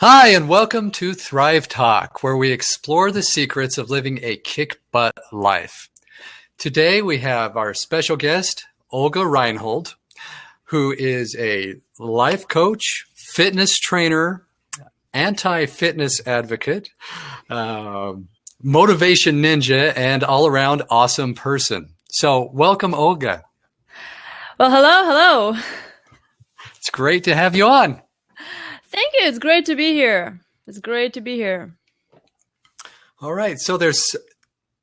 Hi, and welcome to Thrive Talk, where we explore the secrets of living a kick-butt life. Today, we have our special guest, Olga Reinhardt, who is a life coach, fitness trainer, anti-fitness advocate, motivation ninja, and all-around awesome person. So, welcome, Olga. Well, hello. It's great to have you on. Thank you. It's great to be here. All right. So like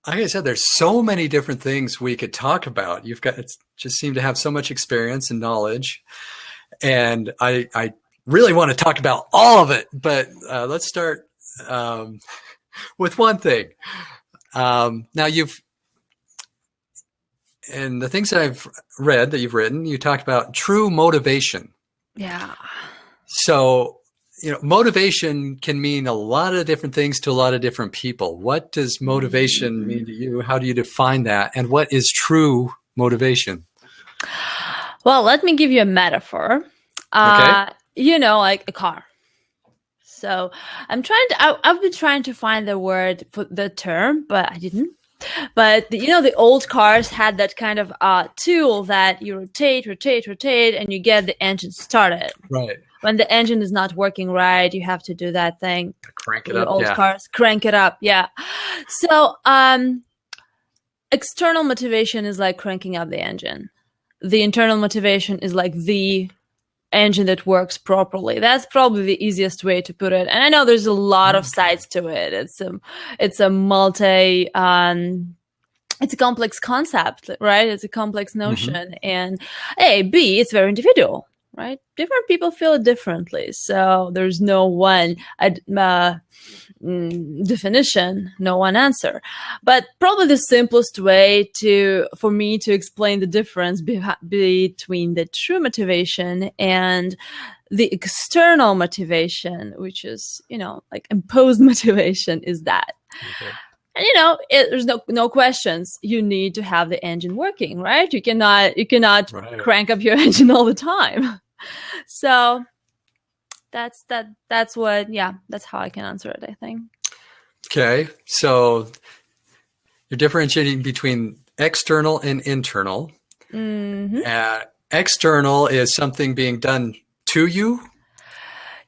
I said, there's so many different things we could talk about. Just seem to have so much experience and knowledge. And I really want to talk about all of it, but let's start with one thing. Now and the things that I've read that you've written, you talked about true motivation. Yeah. So, motivation can mean a lot of different things to a lot of different people. What does motivation mean to you? How do you define that? And what is true motivation? Well, let me give you a metaphor. Okay. Like a car. So I've been trying to find the word for the term, but I didn't. But the old cars had that kind of tool that you rotate, and you get the engine started. Right. When the engine is not working right, you have to do that thing. Crank it The up. old Yeah. cars, crank it up. Yeah. So external motivation is like cranking up the engine. The internal motivation is like the engine that works properly. That's probably the easiest way to put it. And I know there's a lot of sides to it. It's a multi it's a complex concept, right? It's a complex notion. And it's very individual, right? Different people feel it differently. So there's no one definition, no one answer. But probably the simplest way for me to explain the difference between the true motivation and the external motivation, which is, like imposed motivation, is that. Okay. And there's no questions. You need to have the engine working, right? You cannot Right. crank up your engine all the time. So that's how I can answer it, I think. Okay. So you're differentiating between external and internal. External is something being done to you.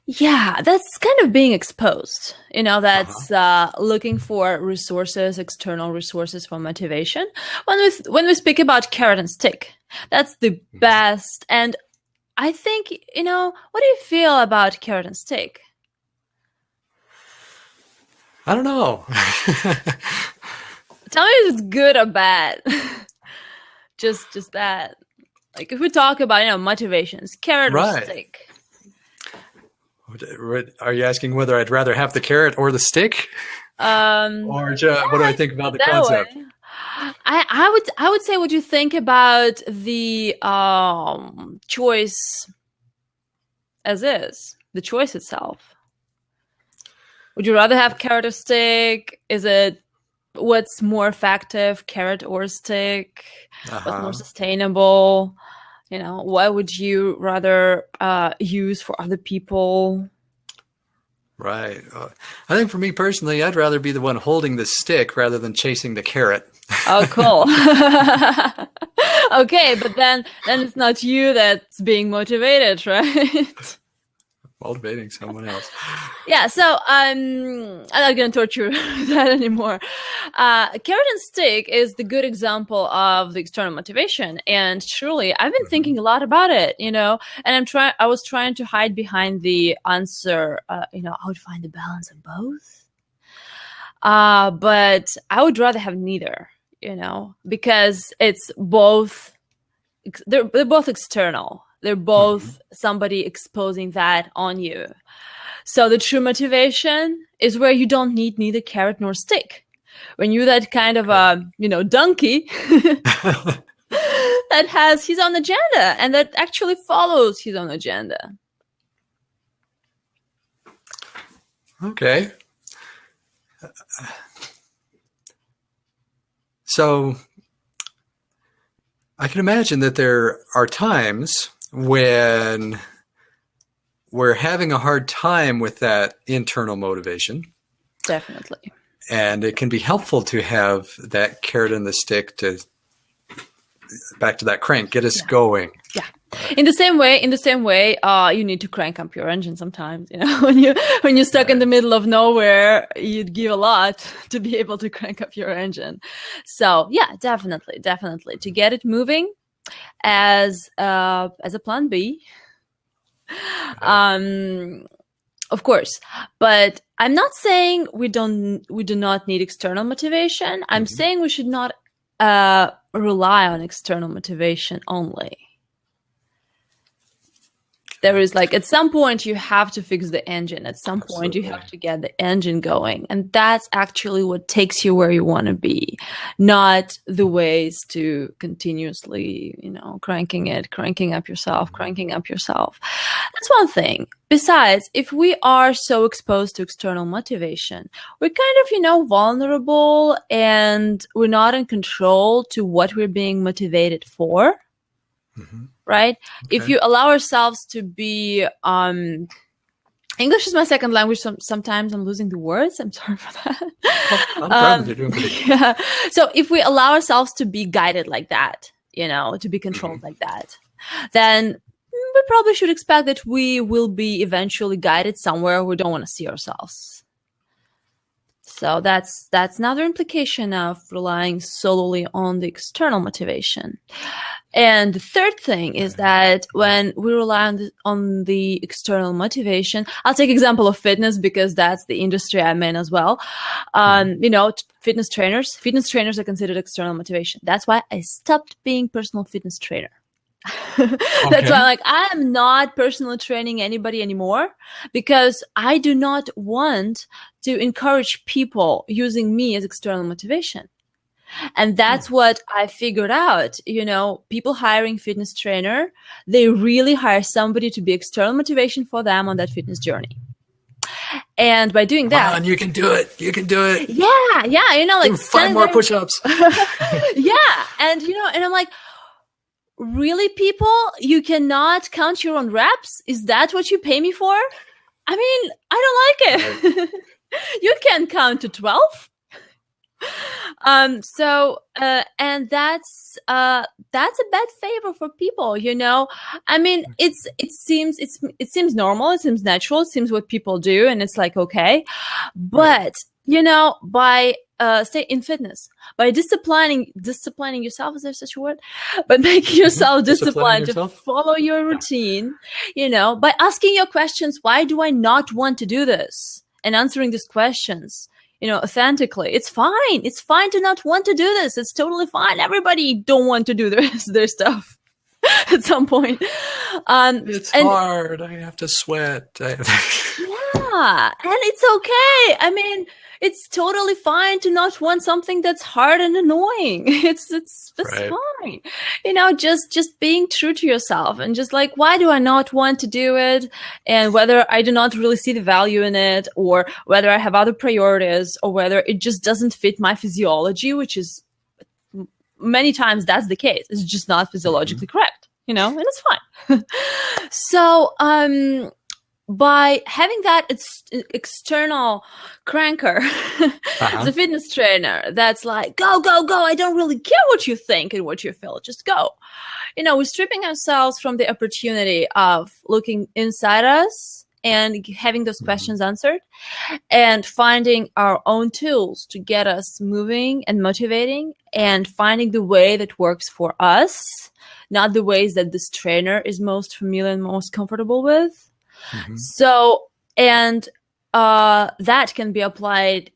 Yeah, that's kind of being exposed. That's looking for resources, external resources for motivation. When we speak about carrot and stick, that's the best. And I think, what do you feel about carrot and stick? I don't know. Tell me if it's good or bad. just that. Like if we talk about, motivations, carrot or stick. Are you asking whether I'd rather have the carrot or the stick? Or what do I think about the concept? I would say, what do you think about the choice as is, the choice itself? Would you rather have carrot or stick? Is it what's more effective, carrot or stick? What's more sustainable? What would you rather use for other people? Right. I think for me personally, I'd rather be the one holding the stick rather than chasing the carrot. Oh, cool. Okay, but then it's not you that's being motivated, right? Motivating someone else. Yeah, so I'm not going to torture that anymore. Carrot and stick is the good example of the external motivation, and truly, I've been thinking a lot about it, and I was trying to hide behind the answer, I would find the balance of both. But I would rather have neither, because it's both. They're both external. They're both somebody exposing that on you. So the true motivation is where you don't need neither carrot nor stick. When you're that kind of donkey that has his own agenda and that actually follows his own agenda. Okay. So I can imagine that there are times when we're having a hard time with that internal motivation. Definitely. And it can be helpful to have that carrot and the stick to, back to that crank, get us going. Yeah. In the same way, you need to crank up your engine sometimes. When you're stuck in the middle of nowhere, you'd give a lot to be able to crank up your engine. So yeah, definitely to get it moving as a plan B. Of course, but I'm not saying we do not need external motivation. I'm saying we should not rely on external motivation only. There is at some point you have to fix the engine. At some point you have to get the engine going. And that's actually what takes you where you want to be, not the ways to continuously, cranking up yourself. That's one thing. Besides, if we are so exposed to external motivation, we're kind of, vulnerable and we're not in control to what we're being motivated for. Right? Okay. If you allow ourselves to be, English is my second language. Sometimes I'm losing the words. I'm sorry for that. You're doing good. Yeah. So if we allow ourselves to be guided like that, to be controlled like that, then we probably should expect that we will be eventually guided somewhere we don't want to see ourselves. So that's another implication of relying solely on the external motivation. And the third thing is that when we rely on the external motivation, I'll take example of fitness because that's the industry I'm in as well. Fitness trainers are considered external motivation. That's why I stopped being personal fitness trainer. That's why I'm not personally training anybody anymore, because I do not want to encourage people using me as external motivation. And that's what I figured out. People hiring fitness trainer, they really hire somebody to be external motivation for them on that fitness journey. And by doing that, come on, you can do it. Yeah. Do 5 more push-ups. Yeah. And, and I'm like, really, people, you cannot count your own reps? Is that what you pay me for? I mean, I don't like it. Right. You can count to 12. And that's a bad favor for people, I mean, it seems normal, it seems natural, it seems what people do, and it's okay. But, by stay in fitness, by disciplining yourself, is there such a word? But making yourself disciplined to follow your routine, by asking your questions, why do I not want to do this? And answering these questions, authentically. It's fine. It's fine to not want to do this. It's totally fine. Everybody don't want to do their stuff at some point. It's hard. I have to sweat. Yeah, and it's okay. I mean, it's totally fine to not want something that's hard and annoying. It's right. Fine. Just being true to yourself and just why do I not want to do it? And whether I do not really see the value in it, or whether I have other priorities, or whether it just doesn't fit my physiology, which is many times that's the case. It's just not physiologically correct, and it's fine. So, by having that external cranker as a fitness trainer, that's go, I don't really care what you think and what you feel, just go. We're stripping ourselves from the opportunity of looking inside us and having those questions answered, and finding our own tools to get us moving and motivating, and finding the way that works for us, not the ways that this trainer is most familiar and most comfortable with. So, and that can be applied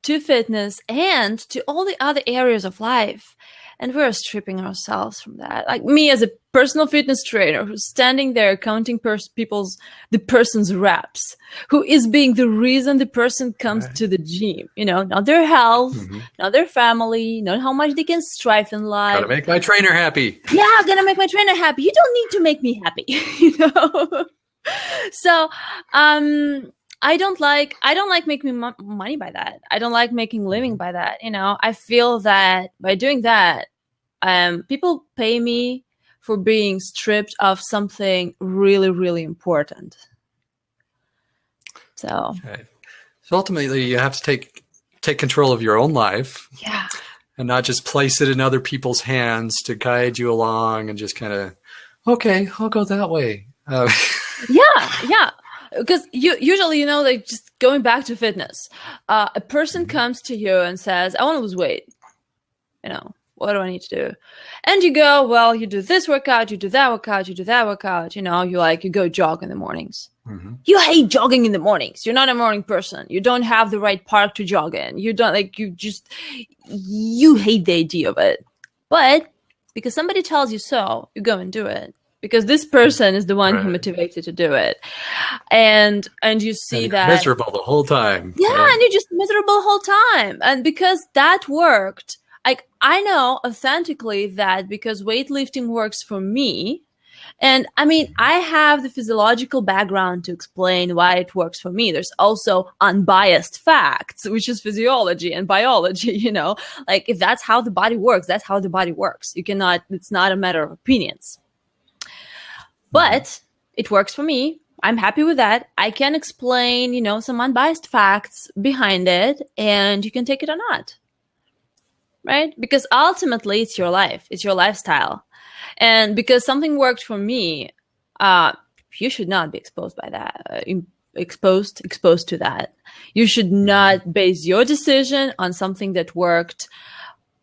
to fitness and to all the other areas of life. And we're stripping ourselves from that. Me as a personal fitness trainer who's standing there counting the person's reps, who is being the reason the person comes to the gym, not their health, not their family, not how much they can strive in life. Gotta make my trainer happy. Yeah, I'm gonna make my trainer happy. You don't need to make me happy, So, I don't like making money by that. I don't like making living by that. I feel that by doing that, people pay me for being stripped of something really, really important. So Right. So ultimately, you have to take control of your own life. yeah. And not just place it in other people's hands to guide you along and just kind of, okay, I'll go that way. Yeah. Because usually, you know, like just going back to fitness, a person comes to you and says, I want to lose weight. You know, what do I need to do? And you go, well, you do this workout, you do that workout, you do that workout. You know, you go jog in the mornings. Mm-hmm. You hate jogging in the mornings. You're not a morning person. You don't have the right park to jog in. You don't you hate the idea of it. But because somebody tells you so, you go and do it. Because this person is the one who motivates you to do it. And you see and that miserable the whole time. yeah, and you're just miserable the whole time. And because that worked, like I know authentically that because weightlifting works for me. And I mean, I have the physiological background to explain why it works for me. There's also unbiased facts, which is physiology and biology, you know, like if that's how the body works, that's how the body works. It's not a matter of opinions. But it works for me. I'm happy with that. I can explain, you know, some unbiased facts behind it, and you can take it or not. Right? Because ultimately, it's your life. It's your lifestyle. And because something worked for me, you should not be exposed by that. Exposed to that. You should not base your decision on something that worked,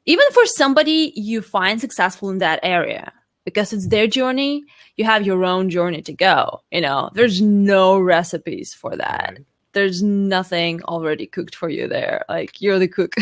even for somebody you find successful in that area, because it's their journey. You have your own journey to go. You know, there's no recipes for that. Right. There's nothing already cooked for you there. Like you're the cook.